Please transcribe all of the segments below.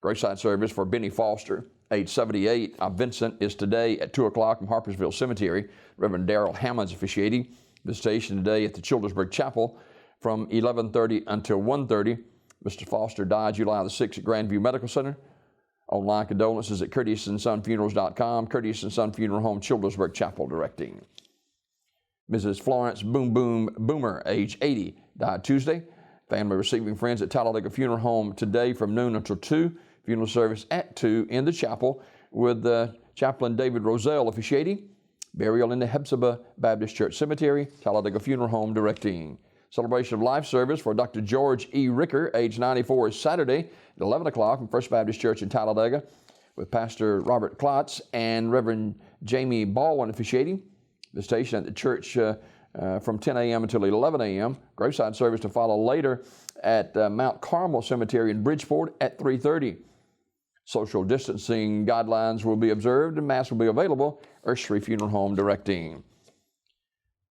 Graveside service for Benny Foster, age 78, of Vincent, is today at 2 o'clock from Harpersville Cemetery. Reverend Darrell Hammonds officiating. Visitation today at the Childersburg Chapel from 11:30 until 1:30. Mr. Foster died July the 6th at Grandview Medical Center. Online condolences at CurtisandSonFunerals.com. Curtis and Son Funeral Home, Childersburg Chapel, directing. Mrs. Florence Boomer, age 80, died Tuesday. Family receiving friends at Talladega Funeral Home today from noon until 2. Funeral service at 2 in the chapel with Chaplain David Roselle officiating. Burial in the Hephzibah Baptist Church Cemetery, Talladega Funeral Home, directing. Celebration of life service for Dr. George E. Ricker, age 94, is Saturday at 11 o'clock from First Baptist Church in Talladega with Pastor Robert Klotz and Reverend Jamie Baldwin officiating. Visitation at the church from 10 a.m. until 11 a.m. Graveside service to follow later at Mount Carmel Cemetery in Bridgeport at 3:30. Social distancing guidelines will be observed and Mass will be available. Ursery Funeral Home, directing.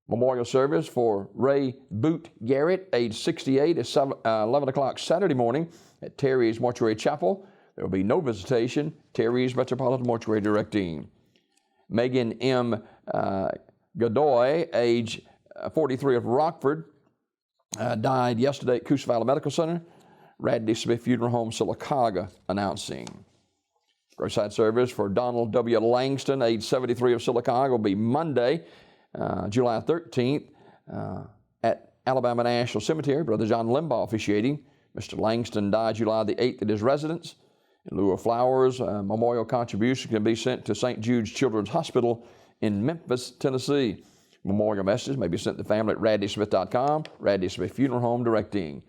Memorial service for Ray Boot Garrett, age 68, is 11 o'clock Saturday morning at Terry's Mortuary Chapel. There will be no visitation. Terry's Metropolitan Mortuary, directing. Megan M. Godoy, age 43, of Rockford, died yesterday at Coosa Valley Medical Center. Radley Smith Funeral Home, Sylacauga, announcing. Graveside service for Donald W. Langston, age 73, of Sylacauga, will be Monday, July 13th, at Alabama National Cemetery. Brother John Limbaugh officiating. Mr. Langston died July the 8th at his residence. In lieu of flowers, memorial contribution can be sent to St. Jude's Children's Hospital in Memphis, Tennessee. Memorial messages may be sent to family at radleysmith.com. Radley Smith Funeral Home, directing.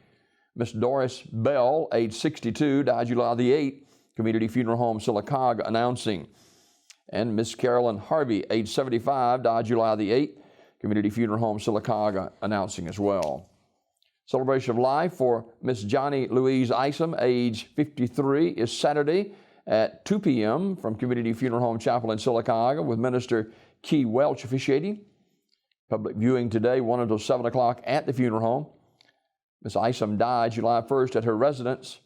Miss Doris Bell, age 62, died July the 8th. Community Funeral Home, Sylacauga, announcing. And Miss Carolyn Harvey, age 75, died July the 8th. Community Funeral Home, Sylacauga, announcing as well. Celebration of life for Miss Johnny Louise Isom, age 53, is Saturday at 2 p.m. from Community Funeral Home Chapel in Sylacauga with Minister Key Welch officiating. Public viewing today, 1 until 7 o'clock at the funeral home. Miss Isom died July 1st at her residence.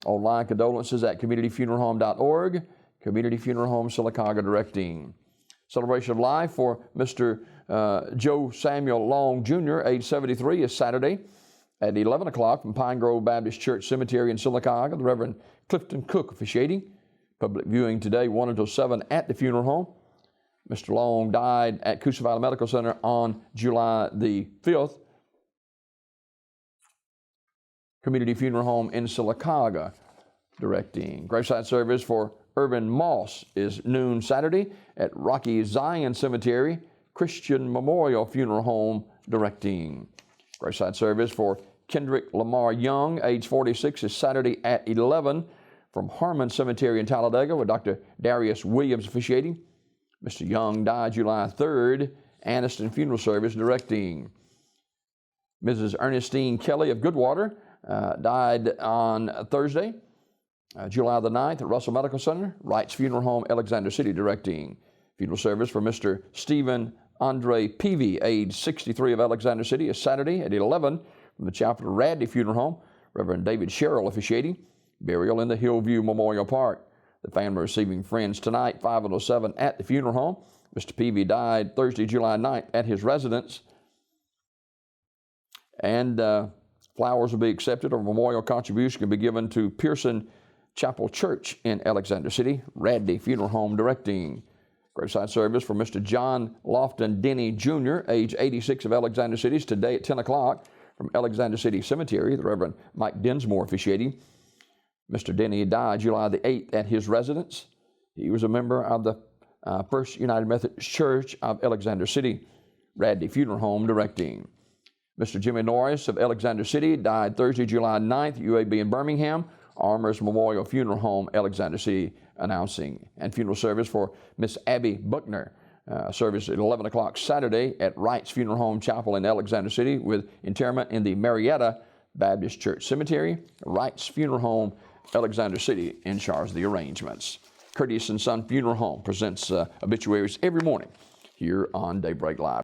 Online condolences at communityfuneralhome.org. Community Funeral Home, Sylacauga, directing. Celebration of life for Mr. Joe Samuel Long, Jr., age 73, is Saturday at 11 o'clock from Pine Grove Baptist Church Cemetery in Sylacauga. The Reverend Clifton Cook officiating. Public viewing today, 1 until 7 at the funeral home. Mr. Long died at Coosa Valley Medical Center on July the 5th. Community Funeral Home in Sylacauga, directing. Graveside service for Irvin Moss is noon Saturday at Rocky Zion Cemetery, Christian Memorial Funeral Home, directing. Graveside service for Kendrick Lamar Young, age 46, is Saturday at 11 from Harmon Cemetery in Talladega with Dr. Darius Williams officiating. Mr. Young died July 3rd. Aniston Funeral Service, directing. Mrs. Ernestine Kelly of Goodwater died on Thursday, July the 9th at Russell Medical Center. Wright's Funeral Home, Alexander City, directing. Funeral service for Mr. Stephen Andre Peavy, age 63, of Alexander City, is Saturday at 11 from the Chapel of Radley Funeral Home. Reverend David Sherrill officiating. Burial in the Hillview Memorial Park. The family receiving friends tonight, 5 until 7 at the funeral home. Mr. Peavy died Thursday, July 9th at his residence. And flowers will be accepted or memorial contribution can be given to Pearson Chapel Church in Alexander City. Radley Funeral Home, directing. Graveside service for Mr. John Lofton Denny, Jr., age 86, of Alexander City, is today at 10 o'clock from Alexander City Cemetery. The Reverend Mike Densmore officiating. Mr. Denny died July the 8th at his residence. He was a member of the First United Methodist Church of Alexander City. Radley Funeral Home, directing. Mr. Jimmy Norris of Alexander City died Thursday, July 9th, UAB in Birmingham. Armours Memorial Funeral Home, Alexander City, announcing. And funeral service for Miss Abby Buckner. Service at 11 o'clock Saturday at Wright's Funeral Home Chapel in Alexander City with interment in the Marietta Baptist Church Cemetery. Wright's Funeral Home, Alexander City, in charge of the arrangements. Curtis and Son Funeral Home presents obituaries every morning here on Daybreak Live.